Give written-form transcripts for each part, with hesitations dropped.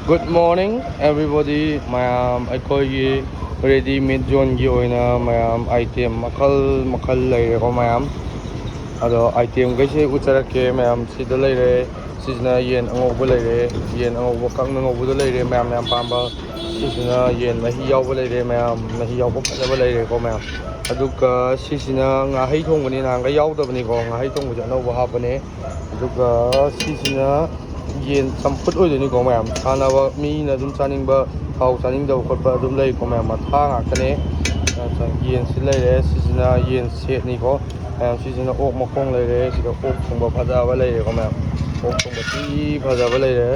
Good morning everybody mayam ꯑꯩꯈꯣꯏꯒꯤ ready made zone ꯒꯤ ꯑꯣꯏꯅ mayam item ꯃꯈꯜ ꯂꯩꯔꯦꯀꯣ mayam ꯑꯗꯣ item ꯒꯩꯁꯦ ꯎꯠꯆꯔꯛꯀꯦ mayam ꯁꯤꯗ ꯂꯩꯔꯦ ꯁꯤꯁꯤꯅ ꯌꯦꯟ ꯑꯉꯧꯕ ꯂꯩꯔꯦ ꯌꯦꯟ ꯑꯉꯧꯕ ꯀꯪꯅ ꯉꯧꯕꯗ ꯂꯩꯔꯦ mayam ꯌꯥꯝ ꯄꯥꯝꯕ ꯁꯤꯁꯤꯅ ꯌꯦꯟ ꯃꯍꯤ ꯌꯥꯎꯕ ꯂꯩꯔꯦ mayam ꯃꯍꯤ ꯌꯥꯎꯕ ꯐꯖꯕ ꯂꯩꯔꯦꯀꯣ mayam ꯑꯗꯨꯒ ꯁꯤꯁꯤꯅ ꯉꯥꯍꯩ ꯊꯣꯡꯕꯅꯤ ꯅꯍꯥꯟꯒꯩ ꯌꯥꯎꯗꯕꯅꯤꯀꯣ ꯉꯥꯍꯩ ꯊꯣꯡꯕꯁꯦ ꯑꯅꯧꯕ ꯍꯥꯞꯄꯅꯦ ꯑꯗꯨꯒ ꯁꯤꯁꯤꯅ ꯌꯦꯟ ꯆꯝꯐꯨꯠ ꯑꯣꯏꯗꯣꯏꯅꯤꯀꯣ ꯃꯌꯥꯝ ꯁꯥꯟꯅꯕ ꯃꯤꯅ ꯑꯗꯨꯝ ꯆꯥꯅꯤꯡꯕ ꯊꯥꯎ ꯆꯥꯅꯤꯡꯗꯕ ꯈꯣꯠꯄ ꯑꯗꯨꯝ ꯂꯩꯀꯣ ꯃꯌꯥꯝ ꯃꯊꯥ ꯉꯥꯛꯇꯅꯦ ꯌꯦꯟꯁꯤ ꯂꯩꯔꯦ ꯁꯤꯁꯤꯅ ꯌꯦꯟ ꯁꯦꯠꯅꯤꯀꯣ ꯃꯌꯥꯝ ꯁꯤꯁꯤꯅ ꯑꯣꯛ ꯃꯈꯣꯡ ꯂꯩꯔꯦ ꯁꯤꯗ ꯑꯣꯛ ꯊꯣꯡꯕ ꯐꯖꯕ ꯂꯩꯔꯦꯀꯣ ꯃꯌꯥꯝ ꯑꯣꯛ ꯊꯣꯡꯕ ꯊꯤ ꯐꯖꯕ ꯂꯩꯔꯦ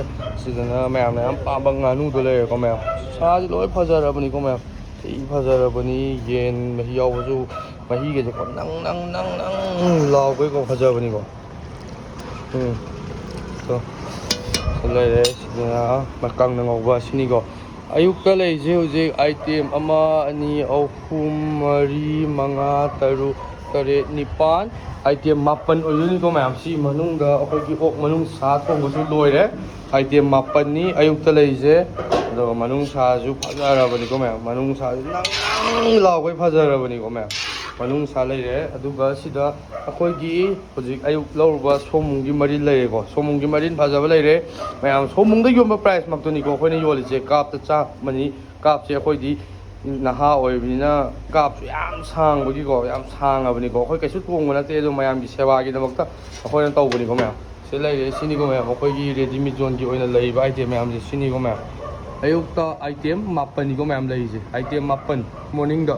ꯁꯤꯗꯅ ꯃꯌꯥꯝꯅ ꯌꯥꯝ ꯄꯥꯝꯕ ꯉꯥꯅꯨꯗꯣ ꯂꯩꯔꯦꯀꯣ ꯃꯌꯥꯝ ꯁꯥꯁꯤ ꯂꯣꯏ ꯐꯖꯔꯕꯅꯤꯀꯣ ꯃꯌꯥꯝ ꯊꯤ ꯐꯖꯔꯕꯅꯤ ꯌꯦꯟ ꯃꯍꯤ ꯌꯥꯎꯕꯁꯨ ꯃꯍꯤꯒꯁꯦꯀꯣ ꯅꯪ ꯂꯥꯎꯕꯩꯀꯣ ꯐꯖꯕꯅꯤꯀꯣ ꯂꯩꯔꯦ ꯁꯤꯗꯅ ꯀꯪꯅ ꯉꯧꯕ ꯑꯁꯤꯅꯤꯀꯣ ꯑꯌꯨꯛꯇ ꯂꯩꯔꯤꯁꯦ ꯍꯧꯖꯤꯛ ꯑꯥꯏꯇꯦꯝ 1 2 3 4 5 6 7 8 9 10 ꯑꯥꯏꯇꯦꯝ 9 ꯑꯣꯏꯗꯣꯏꯅꯤꯀꯣ ꯃꯌꯥꯝ ꯁꯤ ꯃꯅꯨꯡꯗ ꯑꯩꯈꯣꯏꯒꯤ ꯑꯣꯛ ꯃꯅꯨꯡ ꯁꯥ ꯊꯣꯡꯕꯁꯨ ꯂꯣꯏꯔꯦ ꯑꯥꯏꯇꯦꯝ 9ꯅꯤ ꯑꯌꯨꯛꯇ ꯂꯩꯔꯤꯁꯦ ꯑꯗꯨꯒ ꯃꯅꯨꯡꯁꯥꯁꯨ ꯐꯖꯔꯕꯅꯤꯀꯣ ꯃꯌꯥꯝ ꯃꯅꯨꯡꯁꯥꯁꯨ ꯅꯪ ꯂꯥꯎꯈꯩ ꯐꯖꯔꯕꯅꯤꯀꯣ ꯃꯌꯥꯝ ꯃꯅꯨꯡꯁꯥ ꯂꯩꯔꯦ ꯑꯗꯨꯒ ꯁꯤꯗ ꯑꯩꯈꯣꯏꯒꯤ ꯍꯧꯖꯤꯛ ꯑꯌꯨꯛ ꯂꯧꯔꯨꯕ ꯁꯣꯃꯨꯡꯒꯤ ꯃꯔꯤꯟ ꯂꯩꯔꯦꯀꯣ ꯁꯣꯃꯨꯡꯒꯤ ꯃꯔꯤꯟ ꯐꯖꯕ ꯂꯩꯔꯦ ꯃꯌꯥꯝ ꯁꯣꯃꯨꯡꯗ ꯌꯣꯟꯕ ꯄ꯭ꯔꯥꯏꯁ ꯃꯛꯇꯅꯤꯀꯣ ꯑꯩꯈꯣꯏꯅ ꯌꯣꯜꯂꯤꯁꯦ ꯀꯥꯞꯇ ꯆꯥꯝꯃꯅꯤ ꯀꯥꯞꯁꯦ ꯑꯩꯈꯣꯏꯗꯤ ꯅꯍꯥ ꯑꯣꯏꯕꯅꯤنا ꯀꯥꯞꯁꯨ ꯌꯥꯝ ꯁꯥꯡꯕꯒꯤꯀꯣ ꯌꯥꯝ ꯁꯥꯡꯉꯕꯅꯤꯀꯣ ꯑꯩꯈꯣꯏ ꯀꯩꯁꯨ ꯇꯣꯡꯕ ꯅꯠꯇꯦ ꯑꯗꯣ ꯃꯌꯥꯝꯒꯤ ꯁꯦꯕꯥꯒꯤꯗꯃꯛꯇ ꯑꯩꯈꯣꯏꯅ ꯇꯧꯕꯅꯤꯀꯣ ꯃꯌꯥꯝ ꯁꯤ ꯂꯩꯔꯦ ꯁꯤꯅꯤꯀꯣ ꯃꯌꯥꯝ ꯑꯩꯈꯣꯏꯒꯤ ꯔꯦꯗꯤꯃꯤꯠ ꯖꯣꯟꯒꯤ ꯑꯣꯏꯅ ꯂꯩꯔꯤꯕ ꯑꯥꯏꯇꯦꯝ ꯃꯌꯥꯝꯁꯦ ꯁꯤꯅꯤꯀꯣ ꯃꯌꯥꯝ ꯑꯌꯨꯛꯇ ꯑꯥꯏꯇꯦꯝ 9ꯅꯤꯀꯣ ꯃꯌꯥꯝ ꯂꯩꯔꯤꯁꯦ ꯑꯥꯏꯇꯦꯝ 9 ꯃꯣꯔꯅꯤꯡꯗ